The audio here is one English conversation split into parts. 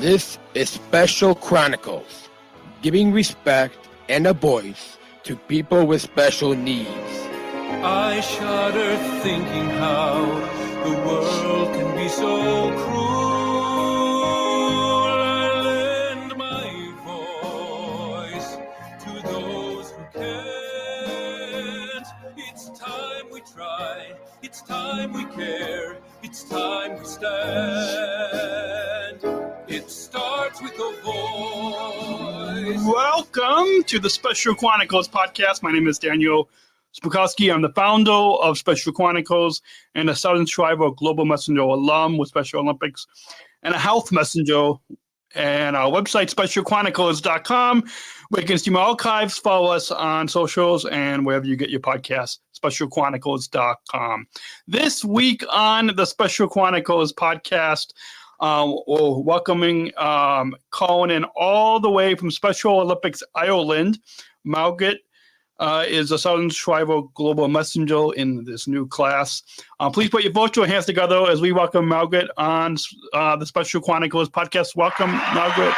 This is Special Chronicles, giving respect and a voice to people with special needs. I shudder thinking how the world can be so cruel. I lend my voice to those who can't. It's time we try, it's time we care, it's time we stand. It starts with a voice. Welcome to the Special Chronicles podcast. My name is Daniel Spokesperson. I'm the founder of Special Chronicles and a Southern Tribal Global Messenger alum with Special Olympics and a health messenger. And our website, specialchronicles.com, where you can see my archives, follow us on socials, and wherever you get your podcasts, specialchronicles.com. This week on the Special Chronicles podcast, we're welcoming calling in all the way from Special Olympics, Ireland. Margaret is a Southern Tribal Global Messenger in this new class. Please put your virtual hands together as we welcome Margaret on the Special Chronicles podcast. Welcome, Margaret.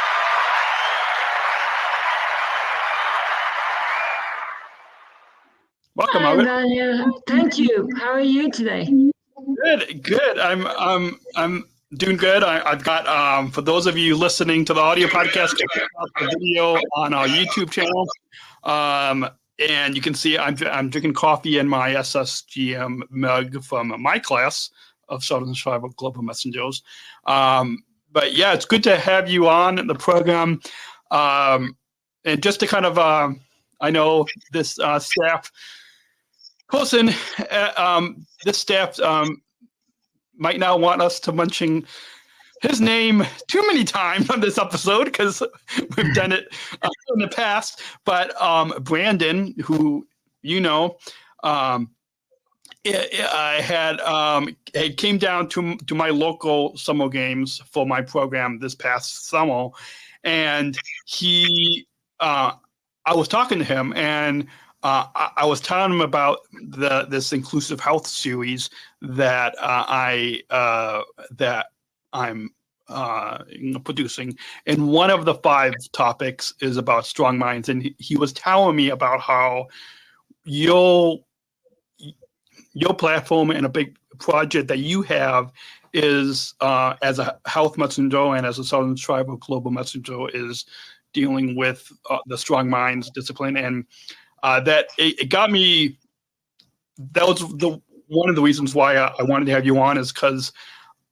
Welcome, Margaret. Daniel. Thank you. How are you today? Good. I'm doing good. I've got, for those of you listening to the audio podcast, check out the video on our YouTube channel. And you can see I'm drinking coffee in my SSGM mug from my class of Southern Tribal Global Messengers. But yeah, it's good to have you on the program. And just to kind of, I know this staff person, this staff might not want us to mention his name too many times on this episode because we've done it in the past. But Brandon, who you know, it came down to my local summer games for my program this past summer, and I was talking to him and. I was telling him about this inclusive health series that I'm producing, and one of the 5 topics is about strong minds. And he was telling me about how your platform and a big project that you have is as a health messenger and as a Southern Tribal Global Messenger is dealing with the strong minds discipline and. That it got me. That was one of the reasons why I wanted to have you on is because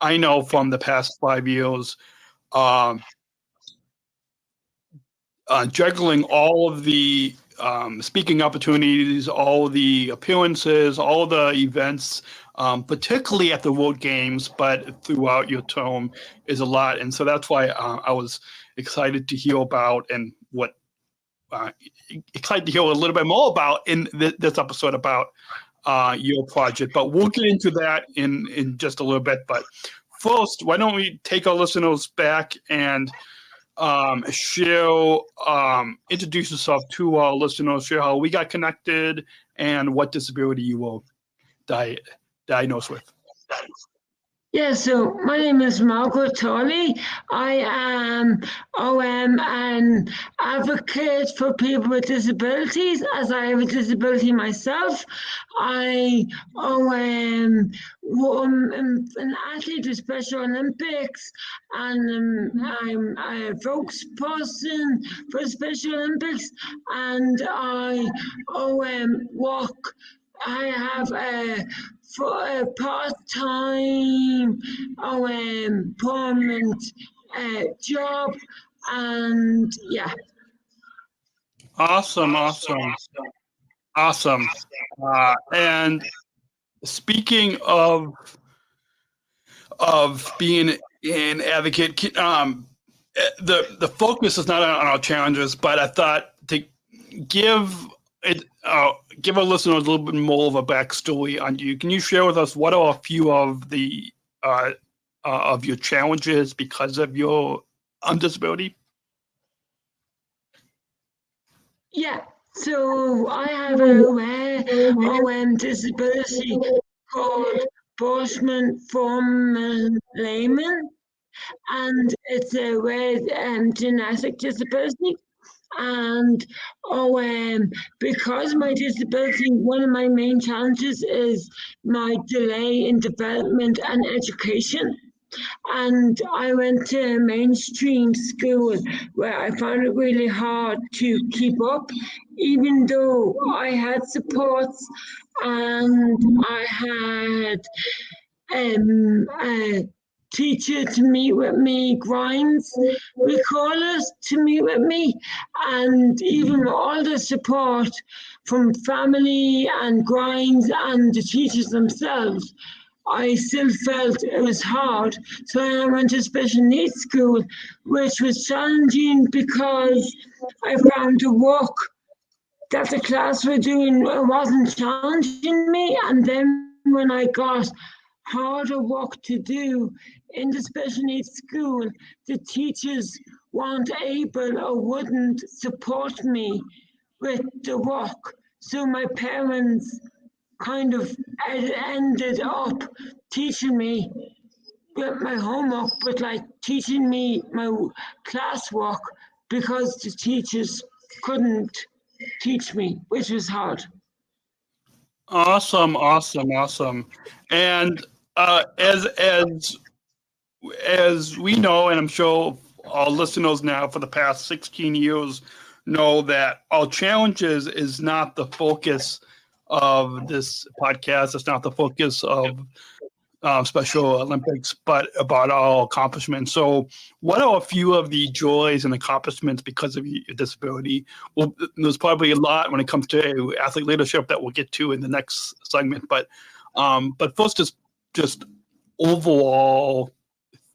I know from the past 5 years, juggling all of the speaking opportunities, all the appearances, all the events, particularly at the World Games, but throughout your term is a lot, and so that's why I was excited to hear about and what. Excited to hear a little bit more about in this episode about your project, but we'll get into that in just a little bit. But first, why don't we take our listeners back and introduce yourself to our listeners, share how we got connected and what disability you were diagnosed with. Yeah, so my name is Margaret Turley. I am an advocate for people with disabilities, as I have a disability myself. I am an athlete with Special Olympics, and I'm a spokesperson for Special Olympics, and I work. I have for a part-time permanent job, and yeah. Awesome. And speaking of being an advocate, the focus is not on our challenges, but I thought to give our listeners a little bit more of a backstory on you. Can you share with us what are a few of the of your challenges because of your disability? Yeah, so I have a disability called Boschman Forman Layman, and it's with genetic disability. And because my disability, one of my main challenges is my delay in development and education. And I went to mainstream school where I found it really hard to keep up, even though I had supports and I had a teacher to meet with me, grinds, we call it, to meet with me. And even with all the support from family and grinds and the teachers themselves, I still felt it was hard. So I went to special needs school, which was challenging because I found the work that the class were doing wasn't challenging me. And then when I got harder work to do in the special needs school, the teachers weren't able or wouldn't support me with the work. So my parents kind of ended up teaching me with my homework, but like teaching me my classwork because the teachers couldn't teach me, which was hard. Awesome, awesome, awesome. And as we know, and I'm sure our listeners now for the past 16 years know that our challenges is not the focus of this podcast. It's not the focus of Special Olympics, but about our accomplishments. So, what are a few of the joys and accomplishments because of your disability? Well, there's probably a lot when it comes to athlete leadership that we'll get to in the next segment. But first, just overall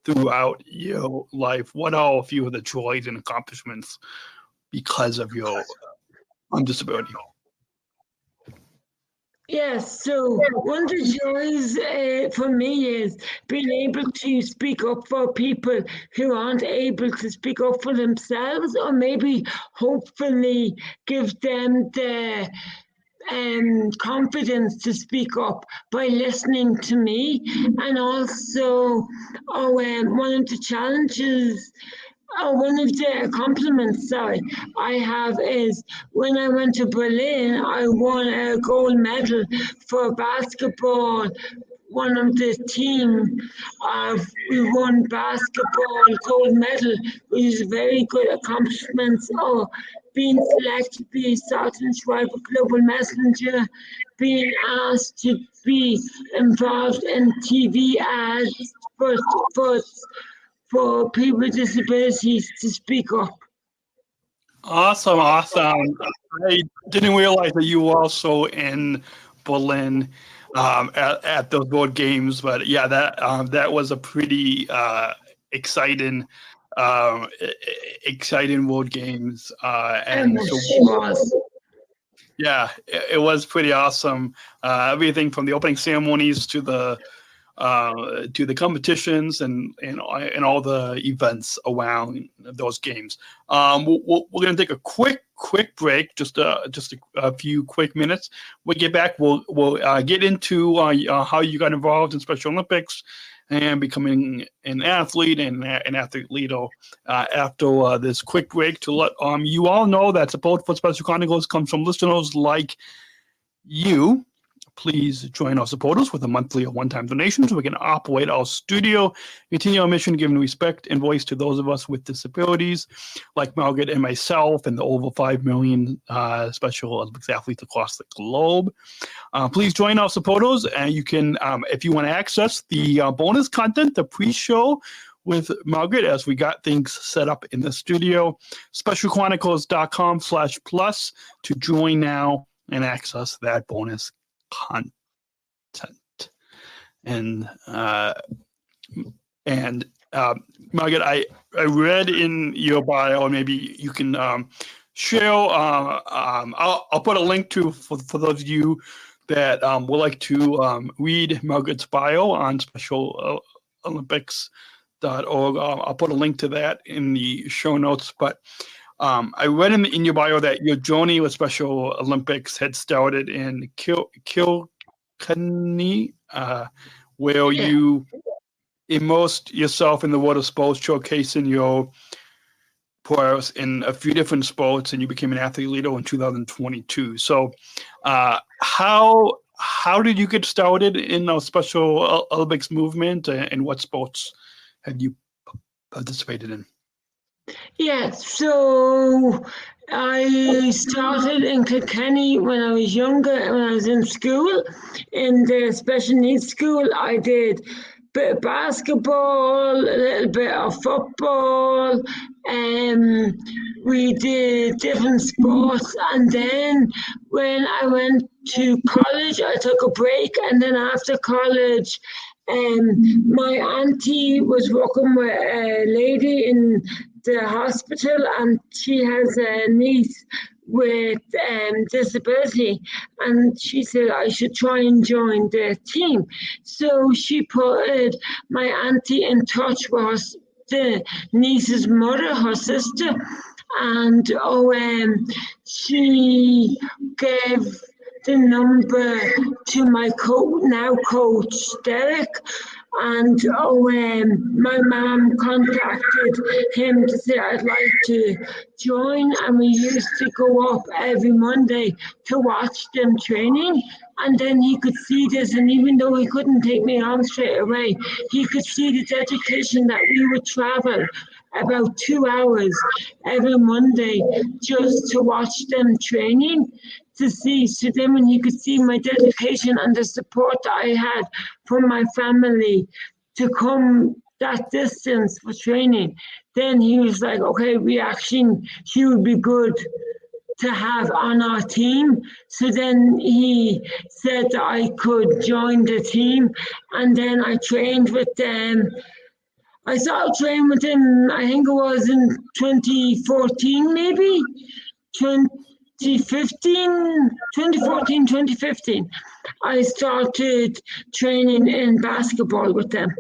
throughout your life, what are a few of the joys and accomplishments because of your disability? Yes, so one of the joys for me is being able to speak up for people who aren't able to speak up for themselves, or maybe hopefully give them the confidence to speak up by listening to me. And also, one of the challenges, one of the compliments, sorry, I have is when I went to Berlin, I won a gold medal for basketball. One of the team, we won basketball gold medal, which is a very good accomplishment. Or being selected to be Southern Shriver Global Messenger, being asked to be involved in TV ads for for people with disabilities to speak up. Awesome, awesome. I didn't realize that you were also in Berlin at those board games, but yeah, that was a pretty exciting exciting world games, and so yeah, it was pretty awesome. Everything from the opening ceremonies to the competitions and all the events around those games. We're going to take a quick break, just a few quick minutes. We'll get back. We'll get into how you got involved in Special Olympics and becoming an athlete and an athlete leader after this quick break, to let you all know that support for Special Chronicles comes from listeners like you. Please join our supporters with a monthly or one-time donation so we can operate our studio, continue our mission, giving respect and voice to those of us with disabilities, like Margaret and myself, and the over 5 million Special Olympics athletes across the globe. Please join our supporters, and you can, if you want to access the bonus content, the pre-show with Margaret, as we got things set up in the studio, specialchronicles.com/plus to join now and access that bonus content. And Margaret, I read in your bio, maybe you can share. I'll put a link to for those of you that would like to read Margaret's bio on SpecialOlympics.org. I'll put a link to that in the show notes. But I read in your bio that your journey with Special Olympics had started in Kilkenny, where you immersed yourself in the world of sports, showcasing your prowess in a few different sports, and you became an athlete leader in 2022. So, how did you get started in the Special Olympics movement, and what sports have you participated in? Yeah, so I started in Kilkenny when I was younger, when I was in school, in the special needs school. I did a bit of basketball, a little bit of football, we did different sports, and then when I went to college, I took a break, and then after college, my auntie was working with a lady in the hospital, and she has a niece with disability, and she said I should try and join the team. So she put my auntie in touch with the niece's mother, her sister, and she gave the number to my coach Derek, and my mom contacted him to say I'd like to join, and we used to go up every Monday to watch them training. And then he could see this, and even though he couldn't take me on straight away, he could see the dedication that we would travel about 2 hours every Monday just to watch them training, to see. So then when he could see my dedication and the support that I had from my family to come that distance for training, then he was like, okay, he would be good to have on our team. So then he said that I could join the team, and then I trained with them. I started training with him, I think it was in 2014, maybe 2015, 2014, 2015. I started training in basketball with them.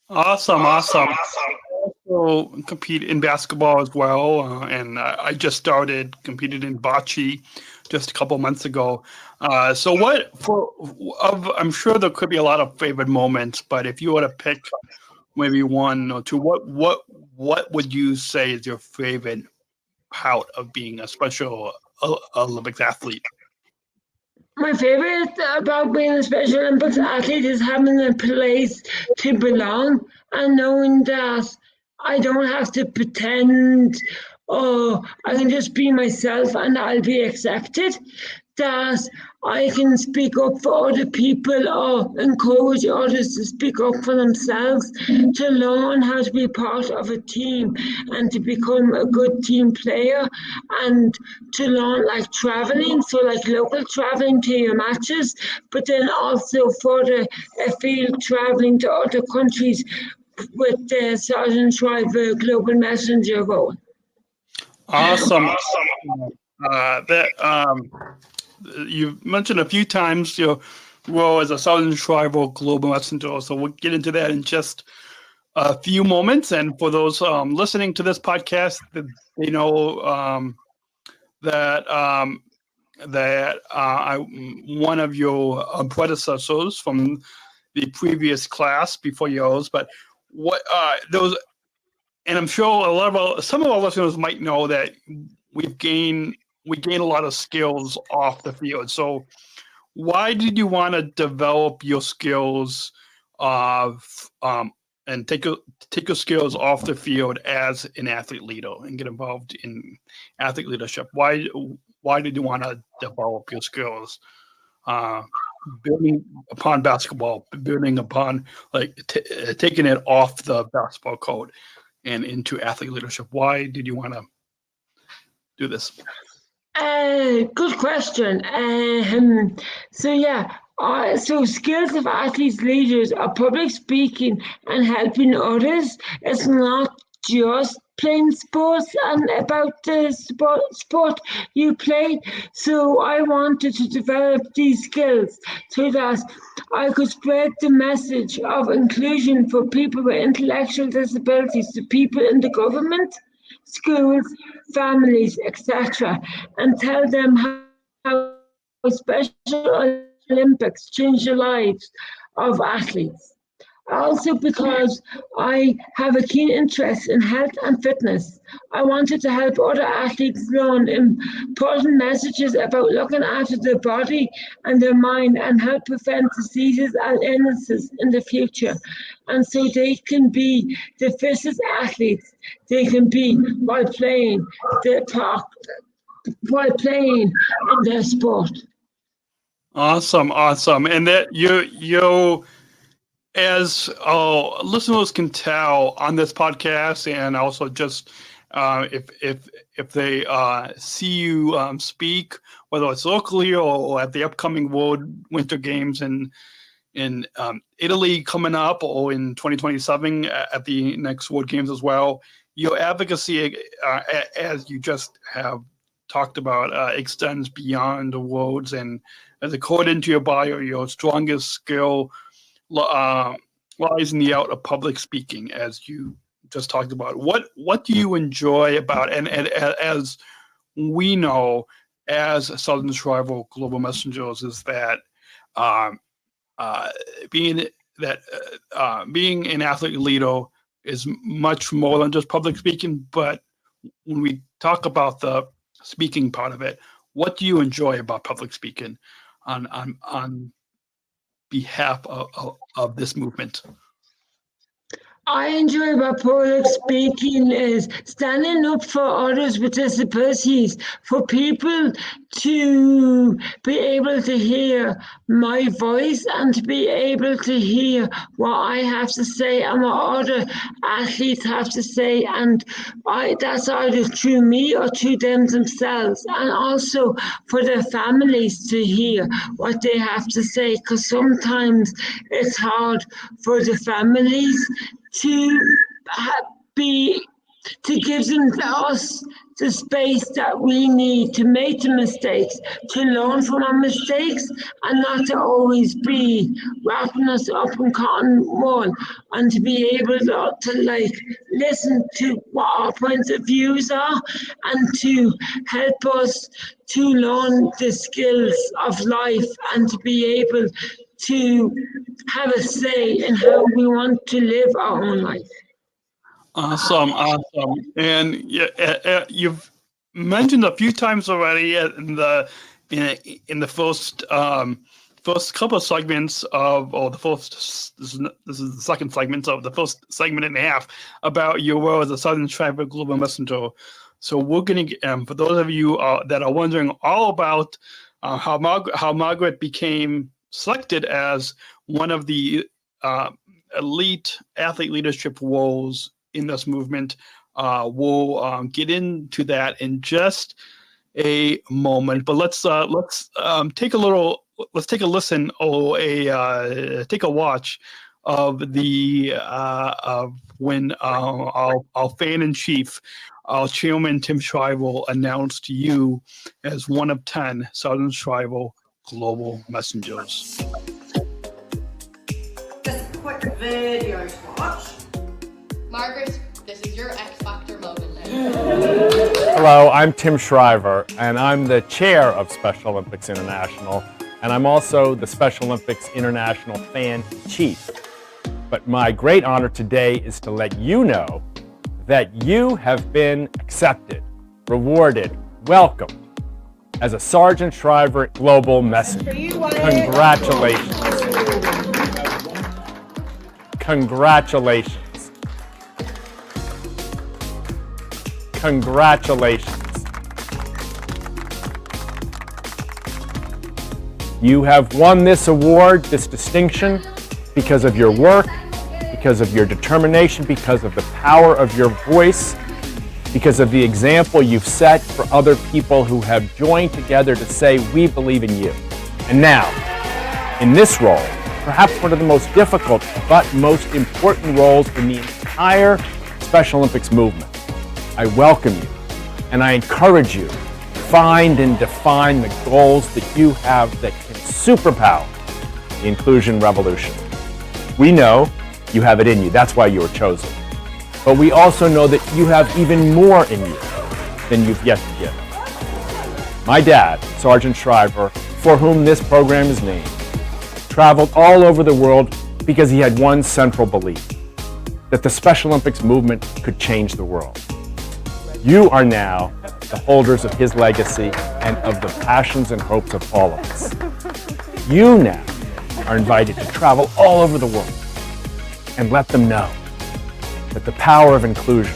Awesome. Also compete in basketball as well, and I just started competing in bocce just a couple months ago. So I'm sure there could be a lot of favorite moments, but if you were to pick maybe one or two, what would you say is your favorite part of being a Special Olympics athlete? My favorite about being a Special Olympics athlete is having a place to belong, and knowing that I don't have to pretend, or I can just be myself and I'll be accepted. That I can speak up for other people or encourage others to speak up for themselves, to learn how to be part of a team and to become a good team player, and to learn like traveling, so like local traveling to your matches, but then also further afield traveling to other countries with the Sergeant Shriver Global Messenger role. Awesome. You've mentioned a few times your role as a Southern Tribal Global Messenger, so we'll get into that in just a few moments. And for those listening to this podcast, they know that I'm one of your predecessors from the previous class before yours. But what those, and I'm sure some of our listeners might know that we gain a lot of skills off the field. So why did you want to develop your skills and take your skills off the field as an athlete leader and get involved in athlete leadership? Why did you want to develop your skills, building upon basketball, building upon taking it off the basketball court and into athlete leadership? Why did you want to do this? Good question. So skills of athletes leaders are public speaking and helping others. It's not just playing sports and about the sport you play. So I wanted to develop these skills so that I could spread the message of inclusion for people with intellectual disabilities to people in the government, schools, families, etc., and tell them how Special Olympics change the lives of athletes. Also because I have a keen interest in health and fitness. I wanted to help other athletes learn important messages about looking after their body and their mind and help prevent diseases and illnesses in the future. And so they can be the fittest athletes they can be while playing in their sport. Awesome. And that you as listeners can tell on this podcast, and also just if they see you speak, whether it's locally or at the upcoming World Winter Games in Italy coming up, or in 2027 at the next World Games as well, your advocacy, as you just have talked about, extends beyond the words, and as according to your bio, your strongest skill lies in the art of public speaking, as you just talked about. What do you enjoy about, and as we know as Southern Tribal Global Messengers, is that being an athlete leader is much more than just public speaking. But when we talk about the speaking part of it, what do you enjoy about public speaking on behalf of this movement? I enjoy about public speaking is standing up for others with disabilities, for people to be able to hear my voice and to be able to hear what I have to say and what other athletes have to say, and that's either through me or through them themselves, and also for their families to hear what they have to say, because sometimes it's hard for the families to give us the space that we need to make the mistakes, to learn from our mistakes, and not to always be wrapping us up in cotton wool, and to be able to listen to what our points of views are, and to help us to learn the skills of life, and to be able to have a say in how we want to live our own life. Awesome. And you've mentioned a few times already in the first couple of segments this is the second segment of the first segment and a half, about your role as a Southern Tribal Global Messenger. So we're going to, for those of you that are wondering all about how Margaret became selected as one of the elite athlete leadership roles in this movement, we'll get into that in just a moment. But let's take a listen, or take a watch of the of when our fan in chief, our chairman Tim Shriver, announced you as one of 10 Southern Tribal Global Messengers. Just a quick video to watch. Margaret, this is your X Factor moment now. Hello, I'm Tim Shriver, and I'm the chair of Special Olympics International, and I'm also the Special Olympics International fan chief. But my great honor today is to let you know that you have been accepted, rewarded, welcomed as a Sergeant Shriver Global Messenger. Congratulations. Congratulations. Congratulations. You have won this award, this distinction, because of your work, because of your determination, because of the power of your voice, because of the example you've set for other people who have joined together to say, we believe in you. And now, in this role, perhaps one of the most difficult but most important roles in the entire Special Olympics movement, I welcome you and I encourage you to find and define the goals that you have that can superpower the inclusion revolution. We know you have it in you. That's why you were chosen. But we also know that you have even more in you than you've yet to give. My dad, Sergeant Shriver, for whom this program is named, traveled all over the world because he had one central belief, that the Special Olympics movement could change the world. You are now the holders of his legacy and of the passions and hopes of all of us. You now are invited to travel all over the world and let them know that the power of inclusion,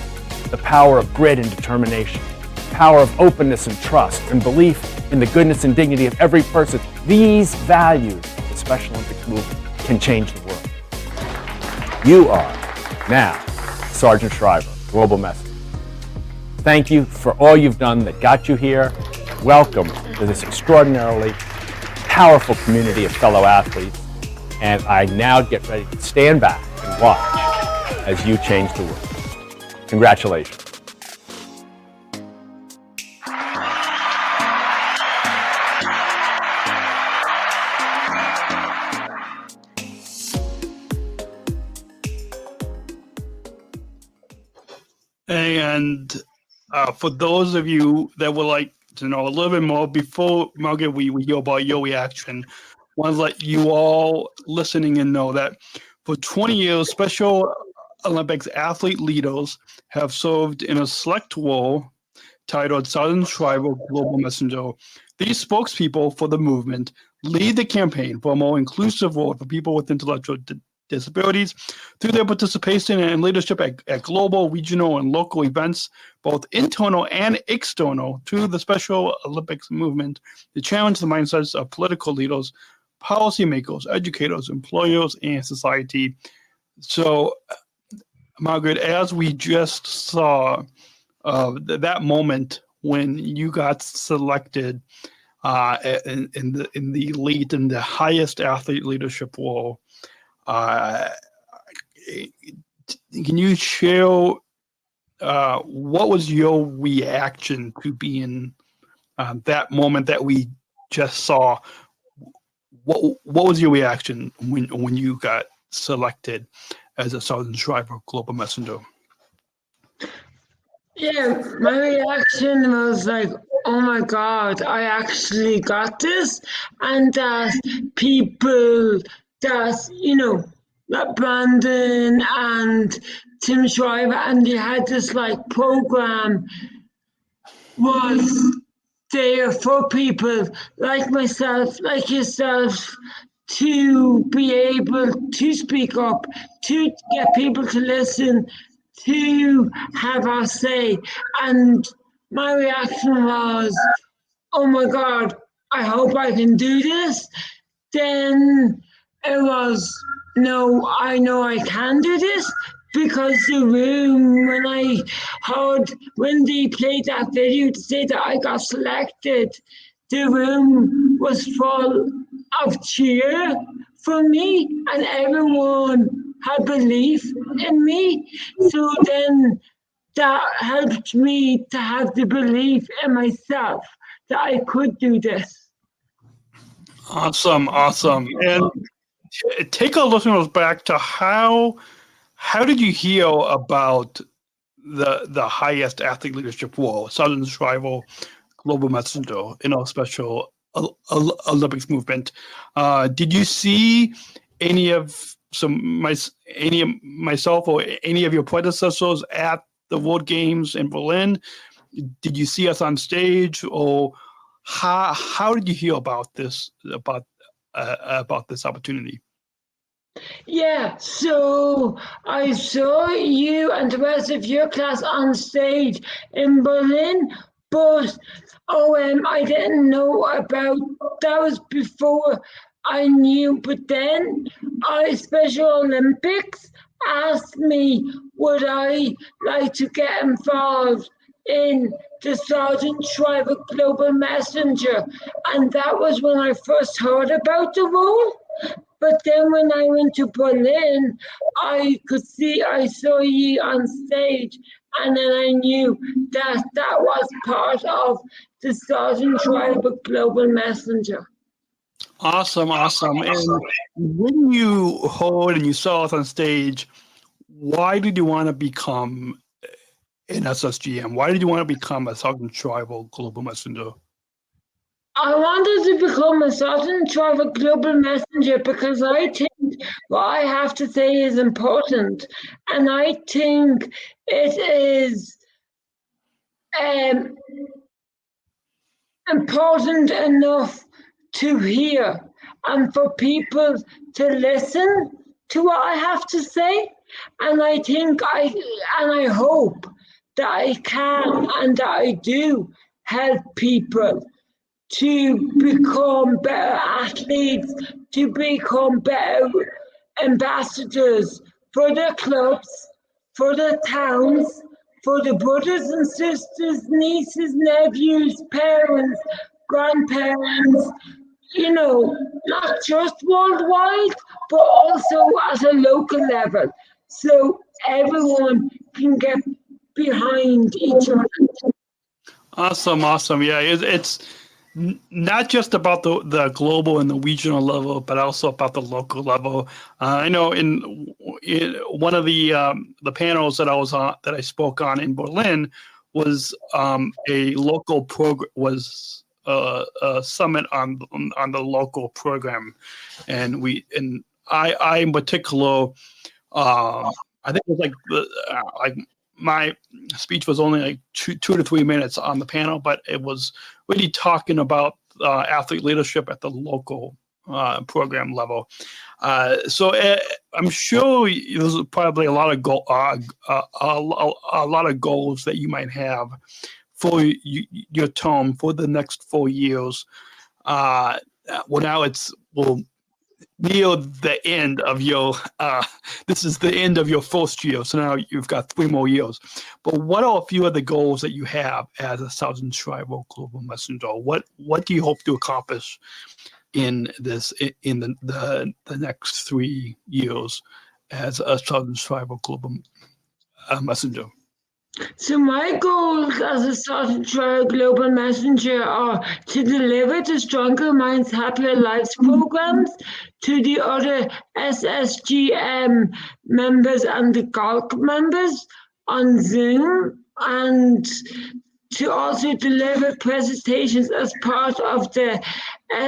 the power of grit and determination, the power of openness and trust and belief in the goodness and dignity of every person, these values of the Special Olympics movement can change the world. You are now Sergeant Shriver, Global Messenger. Thank you for all you've done that got you here. Welcome to this extraordinarily powerful community of fellow athletes. And I now get ready to stand back and watch as you change the world. Congratulations. And for those of you that would like to know a little bit more, before Margaret, we hear about your reaction, I want to let you all listening in know that for 20 years, Special Olympics athlete leaders have served in a select role titled Sergeant Shriver Global Messenger. These spokespeople for the movement lead the campaign for a more inclusive world for people with intellectual disabilities through their participation and leadership at global, regional, and local events, both internal and external, to the Special Olympics movement to challenge the mindsets of political leaders, policymakers, educators, employers, and society. So, Margaret, as we just saw that moment when you got selected in the elite and the highest athlete leadership role, can you share what was your reaction to being that moment that we just saw? What was your reaction when you got selected as a Sergeant Shriver Global Messenger? Yeah, my reaction was like, oh my God, I actually got this. And that people that, that Brandon and Tim Shriver, and they had this like program was there for people like myself, like yourself, to be able to speak up, to get people to listen, to have our say. And my reaction was, oh my God, I hope I can do this. Then it was, no, I know I can do this, because the room, when I heard, when they played that video to say that I got selected, the room was full of cheer for me, and everyone had belief in me. So then that helped me to have the belief in myself that I could do this. Awesome. And take our listeners back to how did you hear about the highest athlete leadership role, Sergeant Shriver Global Messenger in our Special Olympics movement? Did you see any of myself or any of your predecessors at the World Games in Berlin? Did you see us on stage, or how did you hear about this opportunity? Yeah, so I saw you and the rest of your class on stage in Berlin, but I didn't know about that. Was before I knew, but then Special Olympics asked me would I like to get involved in the Sergeant Shriver Global Messenger, and that was when I first heard about the role. But then when I went to Berlin, I saw you on stage, and then I knew that was part of the Sergeant Shriver Global Messenger. Awesome. And when you heard and you saw us on stage, why did you want to become an SSGM? Why did you want to become a Sergeant Shriver Global Messenger? I wanted to become a Sergeant Shriver Global Messenger because I think what I have to say is important. And I think it is important enough to hear and for people to listen to what I have to say. And I think I hope that I can and that I do help people to become better athletes, to become better ambassadors for their clubs, for their towns, for the brothers and sisters, nieces, nephews, parents, grandparents, not just worldwide, but also at a local level. So everyone can get behind each other. Awesome. Yeah, it's not just about the global and the regional level, but also about the local level. I know in one of the panels that I was on, that I spoke on in Berlin, was a local program, was a summit on the local program, and I in particular, I think it was like my speech was only like two to 3 minutes on the panel, but it was really talking about athlete leadership at the local program level. So I'm sure there's probably a lot of goals that you might have for your term for the next 4 years. Now we'll near the end of your this is the end of your first year, so now you've got 3 more years. But what are a few of the goals that you have as a Southern Tribal Global Messenger? What do you hope to accomplish in the next 3 years as a Southern Tribal Global Messenger? So my goals as a Southern Tribal Global Messenger are to deliver the Stronger Minds, Happier Lives programs to the other SSGM members and the GALC members on Zoom, and to also deliver presentations as part of the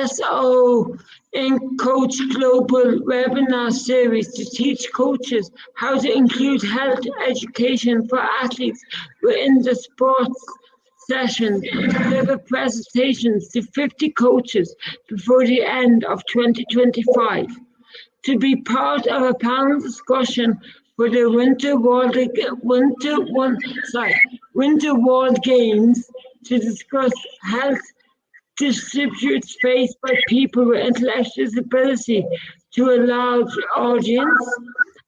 SO in Coach Global webinar series to teach coaches how to include health education for athletes within the sports sessions, and deliver presentations to 50 coaches before the end of 2025. To be part of a panel discussion for the Winter World Games to discuss health disputes faced by people with intellectual disability to a large audience.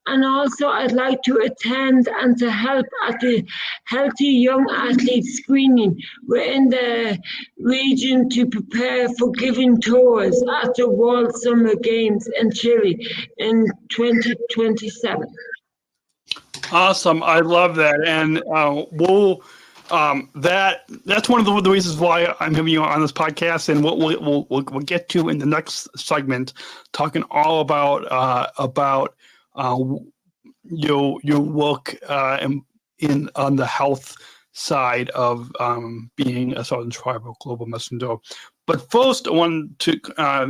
And also I'd like to attend and to help at the Healthy Young Athlete screening within the region to prepare for giving tours at the World Summer Games in Chile in 2027. Awesome. I love that. And that's one of the reasons why I'm having you on this podcast, and we'll get to in the next segment, talking all about your work on the health side of being a Southern Tribal Global Messenger. But first, I want to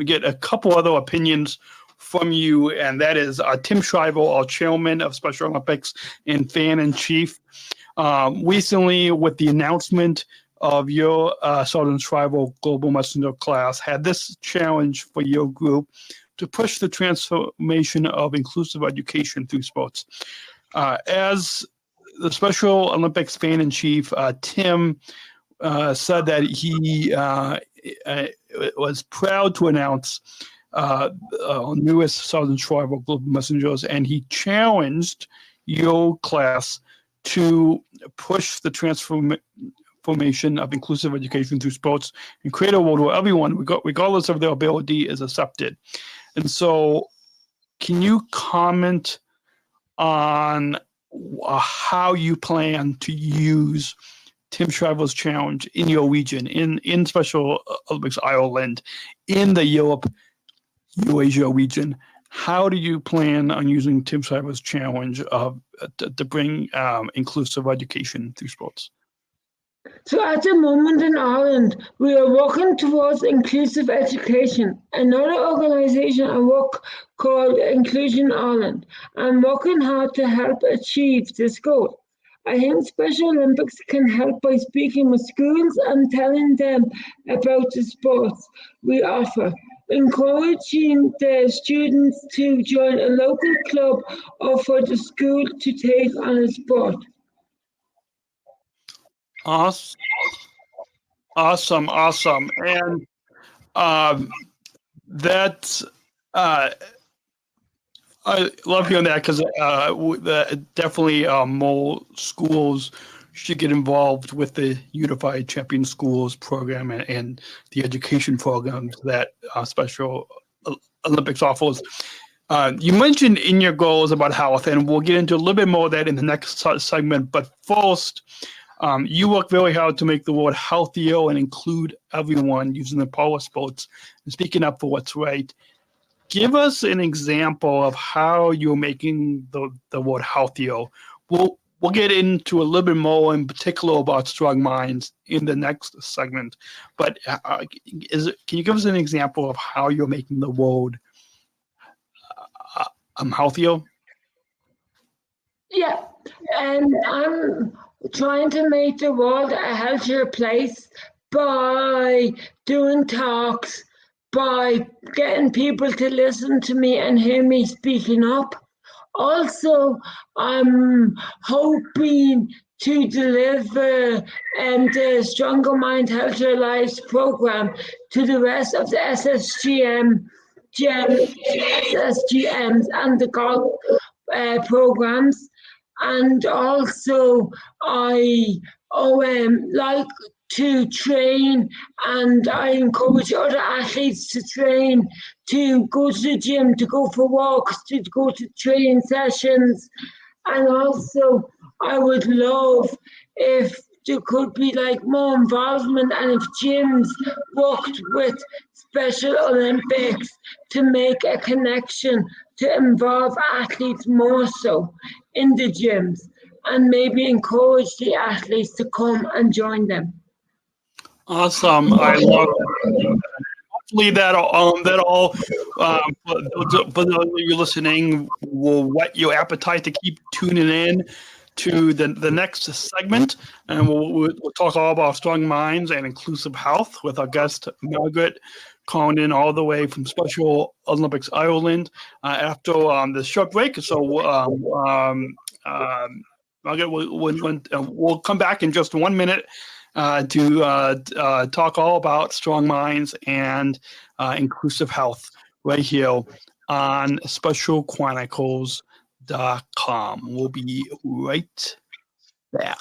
get a couple other opinions from you, and that is Tim Shriver, our chairman of Special Olympics and fan-in-chief. Recently, with the announcement of your Southern Tribal Global Messenger class, had this challenge for your group to push the transformation of inclusive education through sports. As the Special Olympics fan-in-chief, Tim said that he was proud to announce newest Southern Tribal Global Messengers, and he challenged your class to push the transformation of inclusive education through sports and create a world where everyone, regardless of their ability, is accepted. And so, can you comment on how you plan to use Tim Shriver's challenge in your region, in Special Olympics Ireland, in the Europe, Eurasia region? How do you plan on using Tim Shriver's challenge to bring inclusive education through sports? So at the moment in Ireland, we are working towards inclusive education. Another organisation I work called Inclusion Ireland. I'm working hard to help achieve this goal. I think Special Olympics can help by speaking with schools and telling them about the sports we offer, encouraging the students to join a local club or for the school to take on a sport. Awesome. And that's I love hearing that because definitely more schools should get involved with the Unified Champion Schools program and the education programs that Special Olympics offers. You mentioned in your goals about health, and we'll get into a little bit more of that in the next segment. But first, you work very hard to make the world healthier and include everyone using the power sports and speaking up for what's right. Give us an example of how you're making the world healthier. We'll get into a little bit more in particular about strong minds in the next segment. But can you give us an example of how you're making the world healthier? Yeah, and I'm trying to make the world a healthier place by doing talks, by getting people to listen to me and hear me speaking up. Also, I'm hoping to deliver the Stronger Mind, Healthier Lives program to the rest of the SSGMs and the golf programs. And also, I like to train, and I encourage other athletes to train, to go to the gym, to go for walks, to go to training sessions. And also, I would love if there could be like more involvement and if gyms worked with Special Olympics to make a connection to involve athletes more so in the gyms and maybe encourage the athletes to come and join them. Awesome. I love it. Hopefully that all for those of you listening will whet your appetite to keep tuning in to the next segment, and we'll talk all about strong minds and inclusive health with our guest Margaret, calling in all the way from Special Olympics Ireland after this short break. So Margaret, we'll come back in just 1 minute to talk all about strong minds and inclusive health right here on specialchronicles.com. We'll be right back.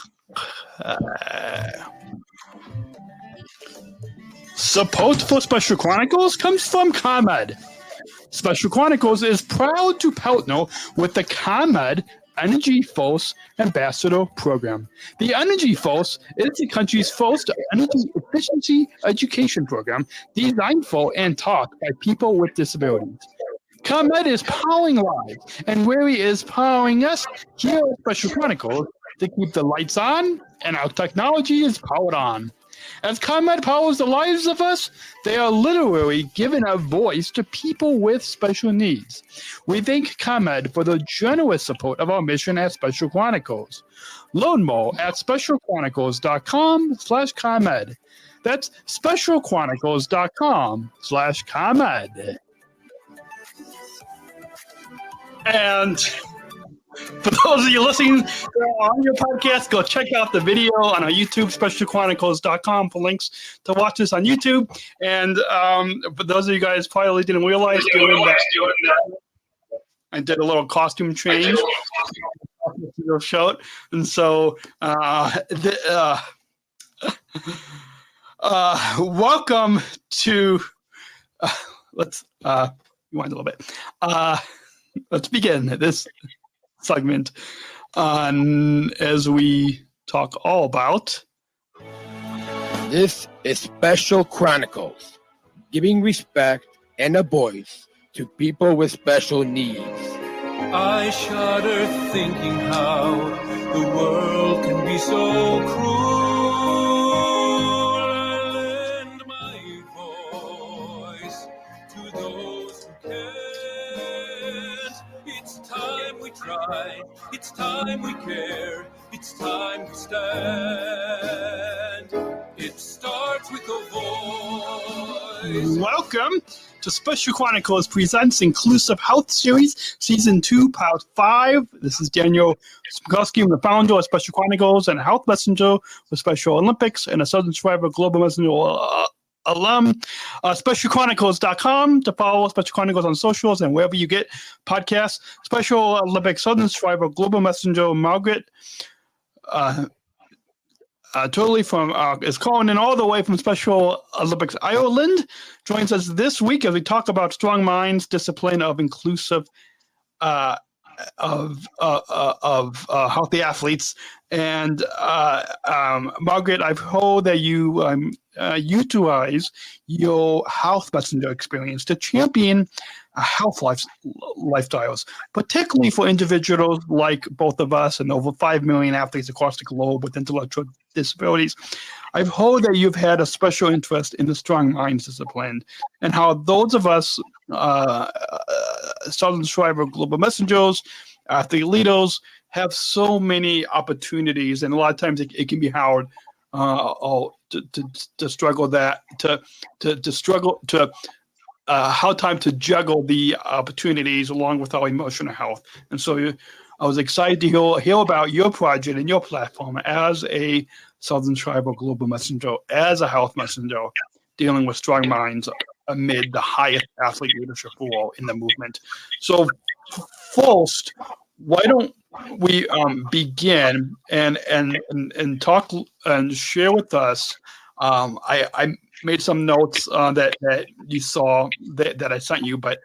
Support for Special Chronicles comes from ComEd. Special Chronicles is proud to partner with the ComEd Energy Force Ambassador Program. The Energy Force is the country's first energy efficiency education program designed for and taught by people with disabilities. ComEd is powering lives, and Wary is powering us here at Special Chronicles to keep the lights on and our technology is powered on. As ComEd powers the lives of us, they are literally giving a voice to people with special needs. We thank ComEd for the generous support of our mission at Special Chronicles. Learn more at specialchronicles.com/ComEd. That's specialchronicles.com/ComEd. And for those of you listening on your podcast, go check out the video on our YouTube, specialchronicles.com, for links to watch this on YouTube. And for those of you guys probably didn't realize doing that, I did a little costume change. Show, and so welcome to let's rewind a little bit. Let's begin this segment as we talk all about. This is Special Chronicles, giving respect and a voice to people with special needs. I shudder thinking how the world can be so cruel. time we care. It's time to stand. It starts with a voice. Welcome to Special Chronicles Presents Inclusive Health Series, Season 2, Part 5. This is Daniel Spokesperson. I'm the founder of Special Chronicles and a health messenger with Special Olympics and a Southern Survivor Global Messenger alum. SpecialChronicles.com to follow Special Chronicles on socials and wherever you get podcasts. Special Olympics Southern Survivor Global Messenger Margaret Turley is calling in all the way from Special Olympics Ireland. Joins us this week as we talk about strong minds, discipline of inclusive of healthy athletes. And Margaret, I've heard that you utilize your health messenger experience to champion health lifestyles, particularly for individuals like both of us and over 5 million athletes across the globe with intellectual disabilities. I've heard that you've had a special interest in the strong minds discipline and how those of us Southern Survivor Global Messengers, athlete leaders, have so many opportunities, and a lot of times it can be hard to struggle that to struggle to how time to juggle the opportunities along with our emotional health. And so I was excited to hear about your project and your platform as a Southern Survivor Global Messenger, as a health messenger, dealing with strong minds amid the highest athlete leadership role in the movement. So first, why don't we begin and talk and share with us? I made some notes that you saw that I sent you, but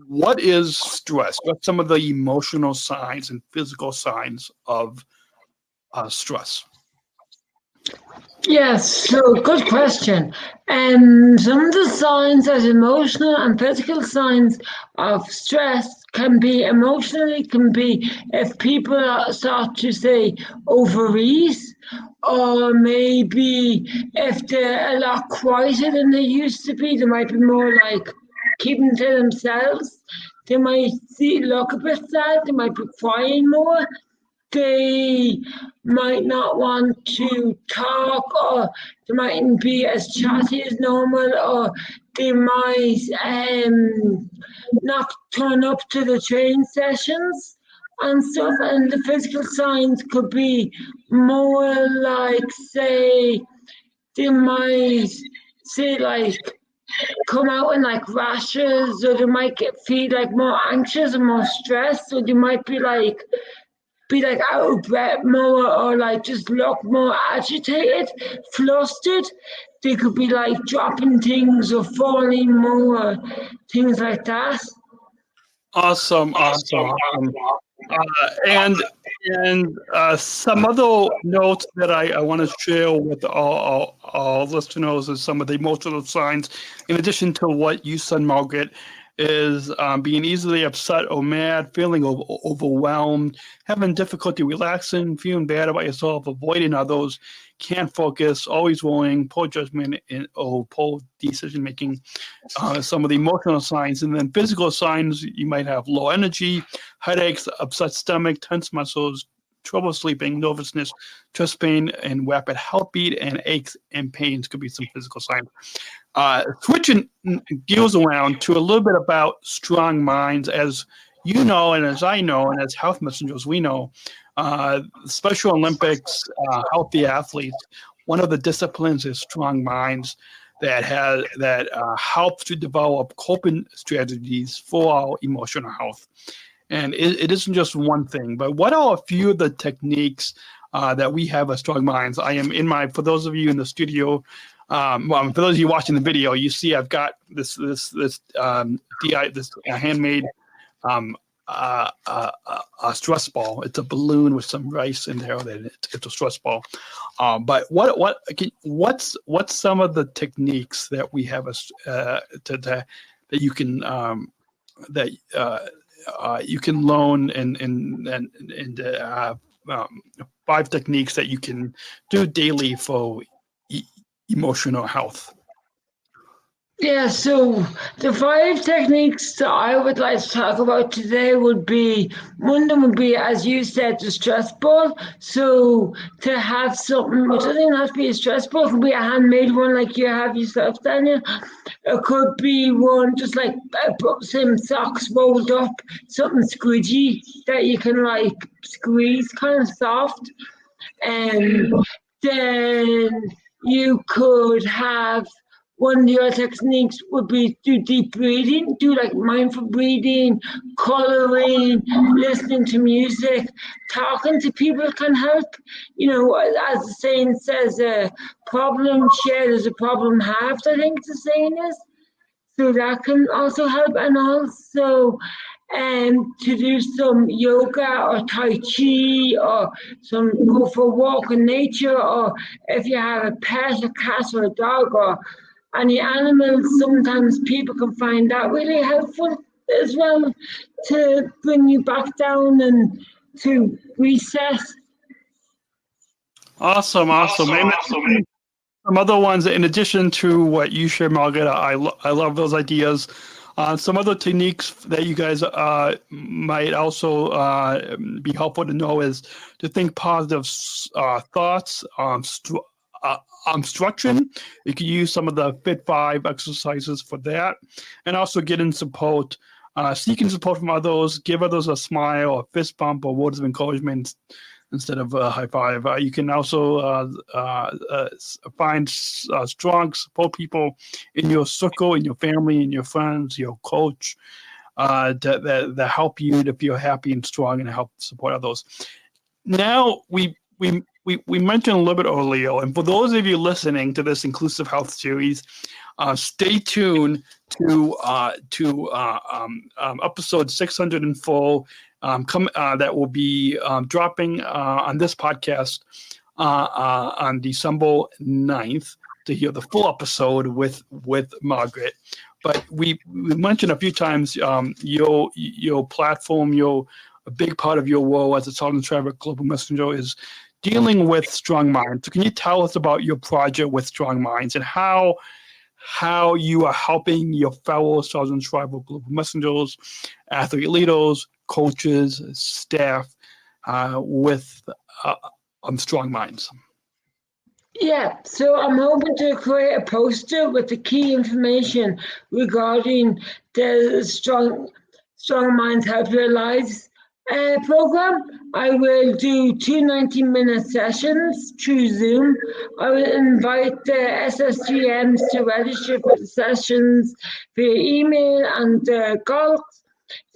what is stress? What's some of the emotional signs and physical signs of stress? Yes, so good question. Some of the signs as emotional and physical signs of stress can be if people start to say overeat, or maybe if they're a lot quieter than they used to be. They might be more like keeping to themselves. They might look a bit sad. They might be crying more. They might not want to talk, or they mightn't be as chatty as normal, or they might not turn up to the training sessions and stuff. And the physical signs could be more like, say, they might come out in like rashes, or they might feel like more anxious and more stressed, or they might be like out of breath more, or like just look more agitated, flustered. They could be like dropping things or falling more, things like that. Awesome. And some other notes that I want to share with our listeners is some of the emotional signs, in addition to what you said, Margaret, is being easily upset or mad, feeling overwhelmed, having difficulty relaxing, feeling bad about yourself, avoiding others, can't focus, always worrying, poor judgment, or poor decision making. Some of the emotional signs. And then physical signs, you might have low energy, headaches, upset stomach, tense muscles, trouble sleeping, nervousness, chest pain, and rapid heartbeat, and aches and pains could be some physical signs. Switching gears around to a little bit about strong minds, as you know, and as I know, and as health messengers, we know, Special Olympics, healthy athletes, one of the disciplines is strong minds that help to develop coping strategies for our emotional health. And it isn't just one thing, but what are a few of the techniques that we have as strong minds? I am for those of you in the studio, for those of you watching the video, you see I've got this handmade a stress ball. It's a balloon with some rice in there. It's a stress ball. But what's some of the techniques that we have that you can you can learn and 5 techniques that you can do daily for emotional health? Yeah, so the 5 techniques that I would like to talk about today would be one of them would be, as you said, the stress ball. So to have something, which doesn't even have to be a stress ball, it could be a handmade one like you have yourself, Daniel. It could be one just like some socks rolled up, something squidgy that you can like squeeze, kind of soft. And then you could have one of your techniques would be do deep breathing, do like mindful breathing, coloring, listening to music, talking to people can help. You know, as the saying says, a problem shared is a problem halved, I think the saying is. So that can also help, and also to do some yoga or tai chi or some go for a walk in nature, or if you have a pet, a cat or a dog or any animals, sometimes people can find that really helpful as well to bring you back down and to reset. Awesome. And some other ones, in addition to what you share, Margaret, I love those ideas. Some other techniques that you guys might also be helpful to know is to think positive thoughts, structure. You can use some of the Fit 5 exercises for that, and also getting support, seeking support from others, give others a smile, a fist bump, or words of encouragement instead of a high five. You can also find strong support people in your circle, in your family, in your friends, your coach, that help you to feel happy and strong and help support others. Now we mentioned a little bit earlier, and for those of you listening to this Inclusive Health series, stay tuned to episode 604. That will be dropping on this podcast on December 9th to hear the full episode with Margaret. But we mentioned a few times your platform, a big part of your role as a Southern Travel Global Messenger is dealing with Strong Minds. So can you tell us about your project with Strong Minds and how you are helping your fellow Southern Tribal Global Messengers, athlete leaders, coaches, staff with Strong Minds? Yeah, so I'm hoping to create a poster with the key information regarding the Strong Minds Help Your Lives program. I will do 2 90-minute sessions through Zoom. I will invite the SSGMs to register for the sessions via email and calls.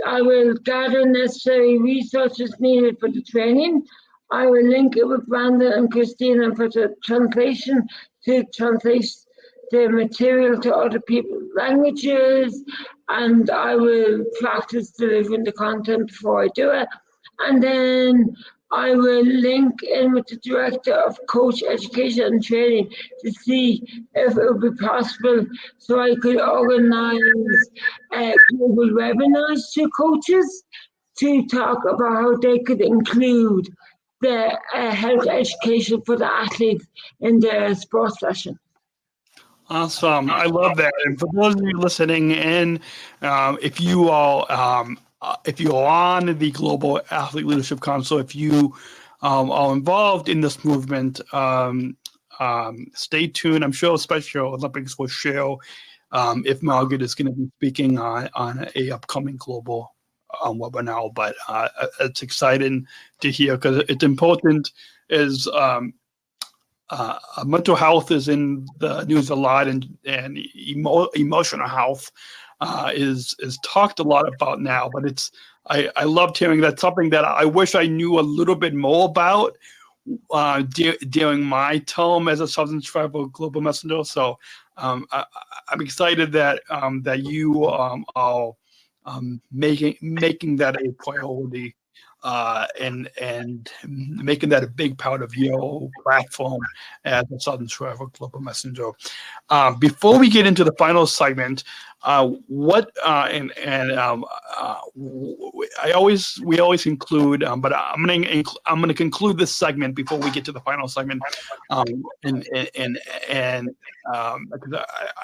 I will gather necessary resources needed for the training. I will link it with Brandon and Christina for the translation to translate the material to other people's languages, and I will practice delivering the content before I do it. And then I will link in with the Director of Coach Education and Training to see if it would be possible so I could organize global webinars to coaches to talk about how they could include the health education for the athletes in their sports session. Awesome. I love that. And for those of you listening in, if you are on the Global Athlete Leadership Council, if you are involved in this movement, stay tuned. I'm sure Special Olympics will share if Margaret is going to be speaking on a upcoming global webinar. But it's exciting to hear because it's important. Mental health is in the news a lot, and emotional health is talked a lot about now. But I loved hearing that, something that I wish I knew a little bit more about during my time as a Southern Tribal Global Messenger. So I'm excited that you are making that a priority and making that a big part of your platform as a Southern Travel Global Messenger. Before we get into the final segment, we always include, but I'm gonna conclude this segment before we get to the final segment, because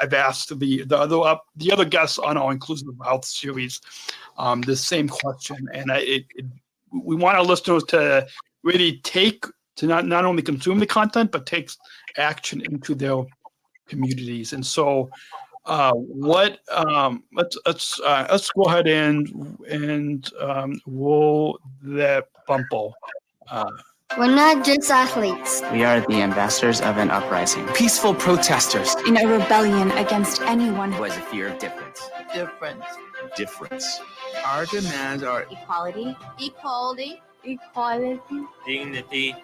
I've asked the other guests on our Inclusive Health series the same question, and we want our listeners to really not only consume the content, but take action into their communities. And so, let's go ahead and roll that bumble. We're not just athletes. We are the ambassadors of an uprising. Peaceful protesters. In a rebellion against anyone who has a fear of difference. Difference. Our demands are equality, dignity,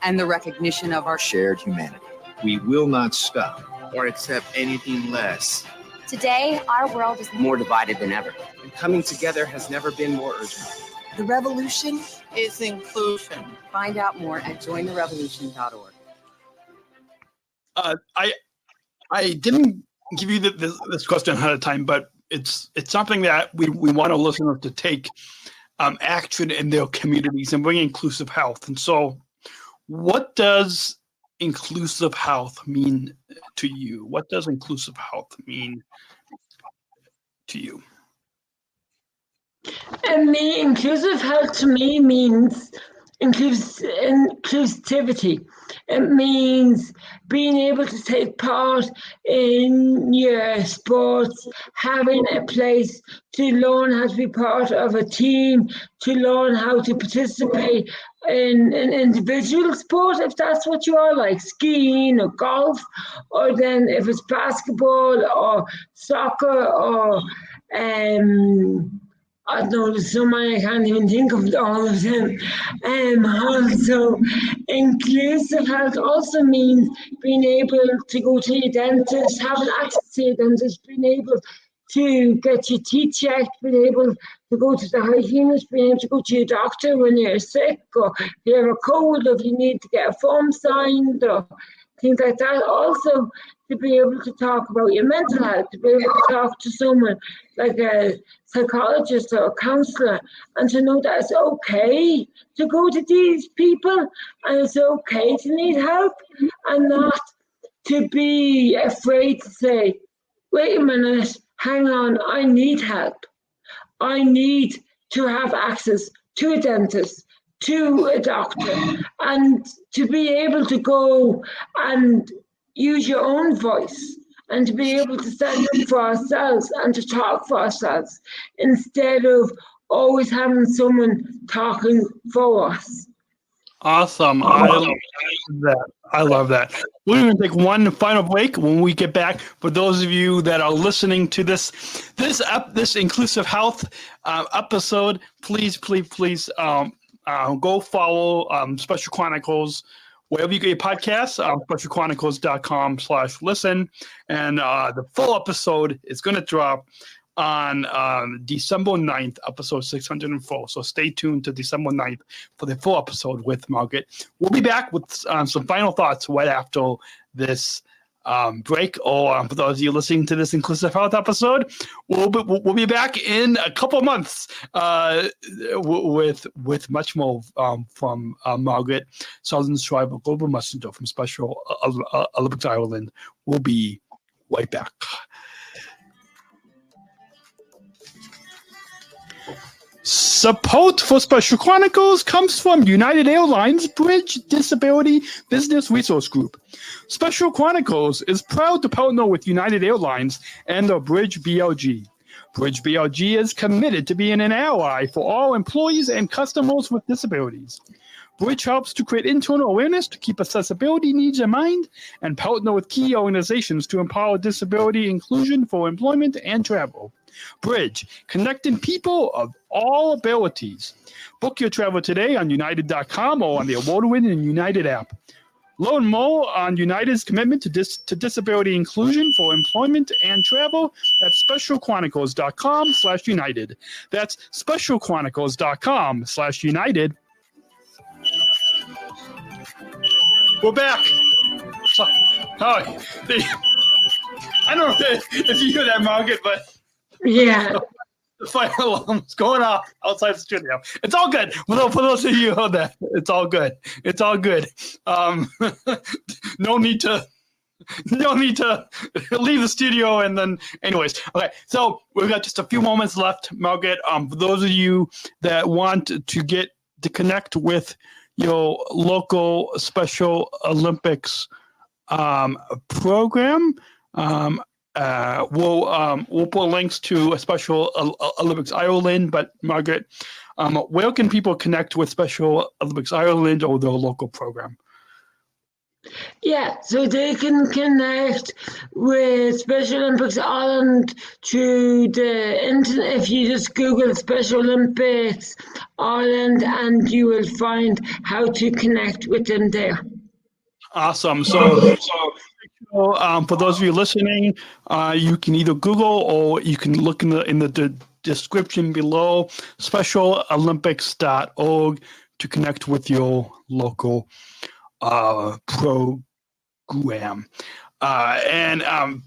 and the recognition of our shared humanity. We will not stop or accept anything less. Today, our world is more divided than ever. And coming together has never been more urgent. The revolution is inclusion. Find out more at jointherevolution.org. I didn't give you this question ahead of time, but it's something that we want our listeners to take action in their communities and bring inclusive health. And so, what does inclusive health mean to you? What does inclusive health mean to you? Inclusive health to me means inclusivity. It means being able to take part in your sports, having a place to learn how to be part of a team, to learn how to participate in an individual sport, if that's what you are, like skiing or golf, or then if it's basketball or soccer or I don't know, there's so many I can't even think of all of them. Also, inclusive health also means being able to go to your dentist, having access to your dentist, being able to get your teeth checked, being able to go to the hygienist, being able to go to your doctor when you're sick, or if you have a cold, or if you need to get a form signed, or things like that. Also, to be able to talk about your mental health, to be able to talk to someone like a psychologist or a counselor, and to know that it's okay to go to these people, and it's okay to need help, and not to be afraid to say, wait a minute, hang on, I need help. I need to have access to a dentist, to a doctor, and to be able to go and use your own voice, and to be able to stand up for ourselves and to talk for ourselves instead of always having someone talking for us. Awesome. I love that. We're going to take one final break. When we get back, for those of you that are listening to this inclusive health episode, please go follow Special Chronicles wherever you get your podcasts, specialchronicles.com/listen. And the full episode is going to drop on December 9th, episode 604. So stay tuned to December 9th for the full episode with Margaret. We'll be back with some final thoughts right after this break, or for those of you listening to this inclusive health episode, we'll be back in a couple of months with much more from Margaret, Southern Tribal Global Messenger from Special Olympics Ireland. We'll be right back. Support for Special Chronicles comes from United Airlines Bridge Disability Business Resource Group. Special Chronicles is proud to partner with United Airlines and the Bridge BLG. Bridge BLG is committed to being an ally for all employees and customers with disabilities. Bridge helps to create internal awareness to keep accessibility needs in mind and partner with key organizations to empower disability inclusion for employment and travel. Bridge, connecting people of all abilities. Book your travel today on United.com or on the award-winning United app. Learn more on United's commitment to disability inclusion for employment and travel at specialchronicles.com/United. That's specialchronicles.com/United. We're back. So, I don't know if you hear that, Margaret, but Yeah. the fire alarm's going off outside the studio. It's all good. For those of you who heard that, it's all good. It's all good. No need to leave the studio and then, anyways. Okay, so we've got just a few moments left, Margaret. For those of you that want to connect with your local Special Olympics program, we'll put links to a Special Olympics Ireland. But Margaret, where can people connect with Special Olympics Ireland or their local program? Yeah, so they can connect with Special Olympics Ireland through the internet. If you just Google Special Olympics Ireland, and you will find how to connect with them there. Awesome. So for those of you listening, you can either Google or you can look in the description below, specialolympics.org, to connect with your local program. And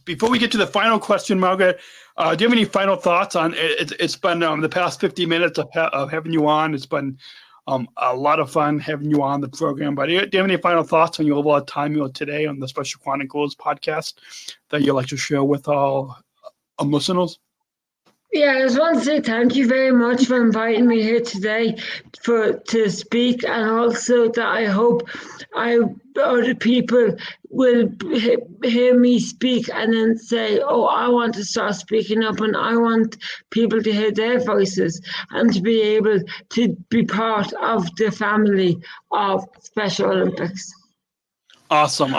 before we get to the final question, Margaret, do you have any final thoughts on it? It's been the past 50 minutes of having you on. It's been a lot of fun having you on the program. But do you have any final thoughts on your overall time today on the Special Chronicles podcast that you'd like to share with all listeners? Yeah, I just want to say thank you very much for inviting me here today to speak, and also that I hope other people will hear me speak and then say, oh, I want to start speaking up, and I want people to hear their voices and to be able to be part of the family of Special Olympics. Awesome.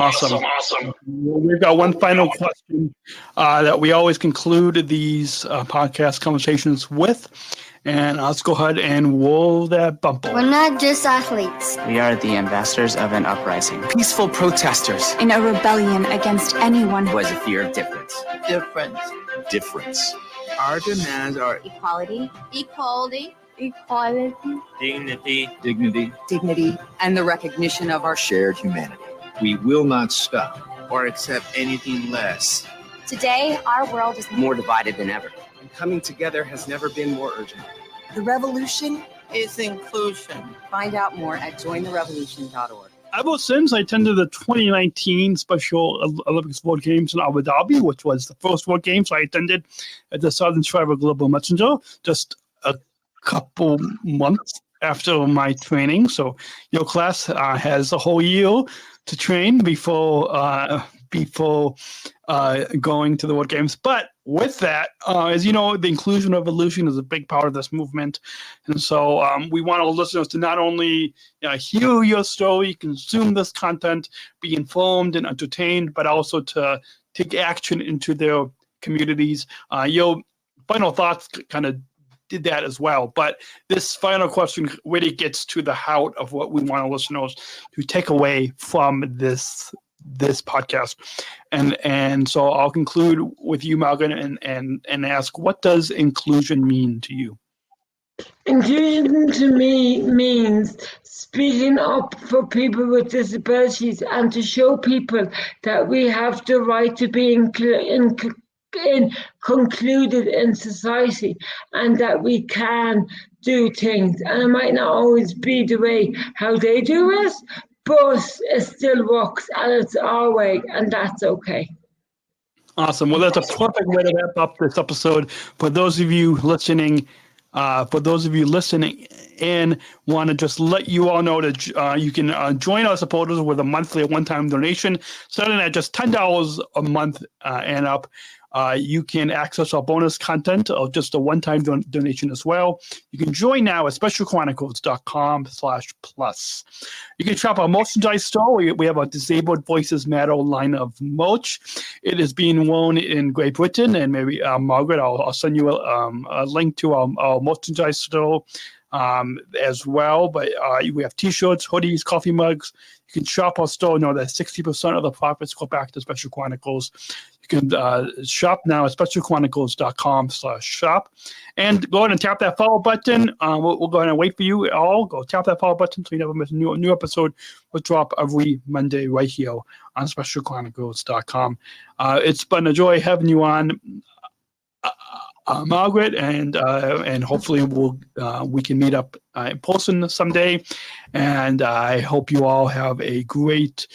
We've got one final question that we always conclude these podcast conversations with. And let's go ahead and roll that bumper. We're not just athletes. We are the ambassadors of an uprising. Peaceful protesters. In a rebellion against anyone Who has a fear of difference. Difference. Our demands are Equality. dignity and the recognition of our Shared humanity. We will not stop. or accept anything less. Today, our world is More divided than ever. And coming together has never been more urgent. The revolution. Is inclusion. Find out more at jointherevolution.org. Ever since I attended the 2019 Special Olympics World Games in Abu Dhabi, which was the first World Games I attended at the Southern Tribal Global Messenger, just a couple months after my training. So your class has a whole year to train before going to the World Games. But with that, as you know, the inclusion revolution is a big part of this movement. And so we want our listeners to not only hear your story, consume this content, be informed and entertained, but also to take action into their communities. Your final thoughts kind of did that as well. But this final question really gets to the heart of what we want our listeners to take away from this podcast. And so I'll conclude with you, Margaret, and ask, what does inclusion mean to you? Inclusion to me means speaking up for people with disabilities and to show people that we have the right to be concluded in society, and that we can do things. And it might not always be the way how they do it, but it still works, and it's our way, and that's okay. Awesome. Well, that's a perfect way to wrap up this episode. For those of you listening in, want to just let you all know that you can join our supporters with a monthly one-time donation, starting at just $10 a month and up. You can access our bonus content of just a one-time donation as well. You can join now at specialchronicles.com/plus. You can shop our merchandise store. We have a Disabled Voices Matter line of merch. It is being worn in Great Britain, and maybe Margaret, I'll send you a link to our merchandise store as well. But we have T-shirts, hoodies, coffee mugs. You can shop our store. Know that 60% of the profits go back to Special Chronicles. You can shop now at specialchronicles.com/shop. And go ahead and tap that follow button. We'll go ahead and wait for you all. Go tap that follow button so you never miss a new episode. We'll drop every Monday right here on specialchronicles.com. It's been a joy having you on, Margaret, and hopefully we can meet up in person someday. And I hope you all have a great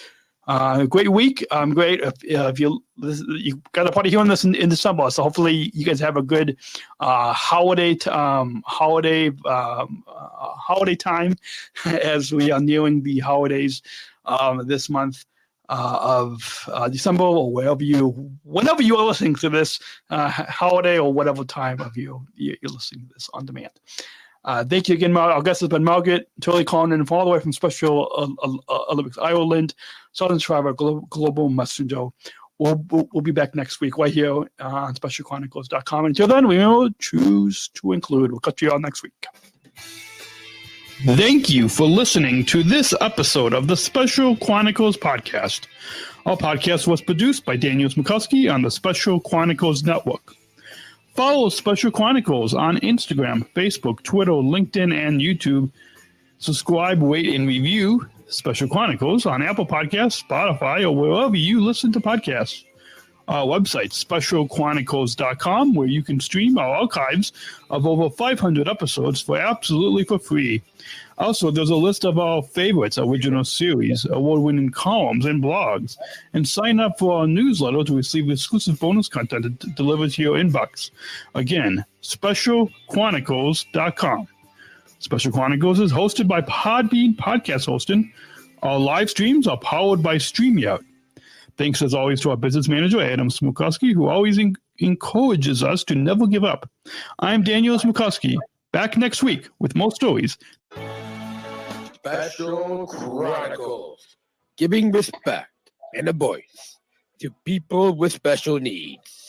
week. Great if you got a party hearing this in December, so hopefully you guys have a good holiday time as we are nearing the holidays this month of December, or whenever you are listening to this holiday, or whatever time of you're listening to this on demand. Thank you again, our guest has been Margaret, Turley calling in all the way from Special Olympics Ireland, Southern Shriver Global Messenger. We'll be back next week right here on SpecialChronicles.com. Until then, we will choose to include. We'll catch you all next week. Thank you for listening to this episode of the Special Chronicles podcast. Our podcast was produced by Daniel Smokowski on the Special Chronicles Network. Follow Special Chronicles on Instagram, Facebook, Twitter, LinkedIn, and YouTube. Subscribe, rate, and review Special Chronicles on Apple Podcasts, Spotify, or wherever you listen to podcasts. Our website, specialchronicles.com, where you can stream our archives of over 500 episodes for free. Also, there's a list of our favorites, original series, award-winning columns, and blogs. And sign up for our newsletter to receive exclusive bonus content delivered to your inbox. Again, specialchronicles.com. Special Chronicles is hosted by Podbean Podcast Hosting. Our live streams are powered by StreamYard. Thanks, as always, to our business manager, Adam Smokowski, who always encourages us to never give up. I'm Daniel Smokowski, back next week with more stories. Special Chronicles, giving respect and a voice to people with special needs.